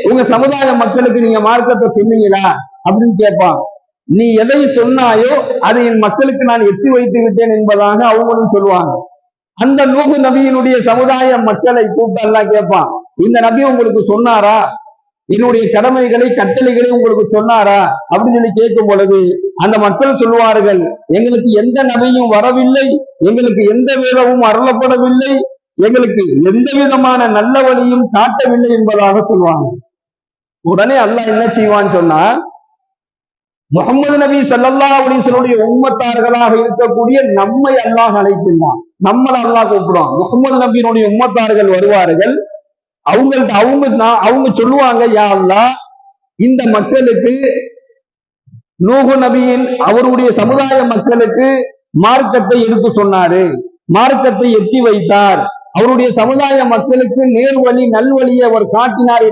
உங்க சமுதாய மக்களுக்கு நீங்க மார்க்கத்தை சொன்னீங்களா அப்படின்னு கேட்பான். நீ எதை சொன்னாயோ அதை என் மக்களுக்கு நான் எத்தி வைத்து விட்டேன் என்பதாக அவங்களும் சொல்லுவாங்க. அந்த நூஹ் நபியினுடைய சமுதாய மக்களை கூப்பிட்டு அல்லாஹ் கேட்பான், இந்த நபி உங்களுக்கு சொன்னாரா, என்னுடைய கடமைகளை கட்டளைகளை உங்களுக்கு சொன்னாரா அப்படின்னு சொல்லி கேட்கும் பொழுது அந்த மக்கள் சொல்லுவார்கள், எங்களுக்கு எந்த நபியும் வரவில்லை, எங்களுக்கு எந்த வேதமும் அருளப்படவில்லை, எங்களுக்கு எந்த விதமான நல்ல வழியும் காட்டவில்லை என்பதாக சொல்லுவாங்க. உடனே அல்லாஹ் என்ன செய்வான்னு சொன்னா, முகமது நபி ஸல்லல்லாஹு அலைஹி வஸல்லம் உம்மத்தார்களாக இருக்கக்கூடிய நம்மை அல்லாஹ் அழைக்கின்றான். நம்மளை அல்லாஹ் கூப்பிடுவான். முகமது நபியினுடைய உம்மத்தார்கள் வருவார்கள். அவங்க சொல்லுவாங்க, யா அல்லாஹ், இந்த மக்களுக்கு நூஹ் நபியின் அவருடைய சமுதாய மக்களுக்கு மார்க்கத்தை எடுத்து சொன்னாரு, மார்க்கத்தை எத்தி வைத்தார், அவருடைய சமுதாய மக்களுக்கு நேர்வழி நல்வழியை அவர் காட்டினார்.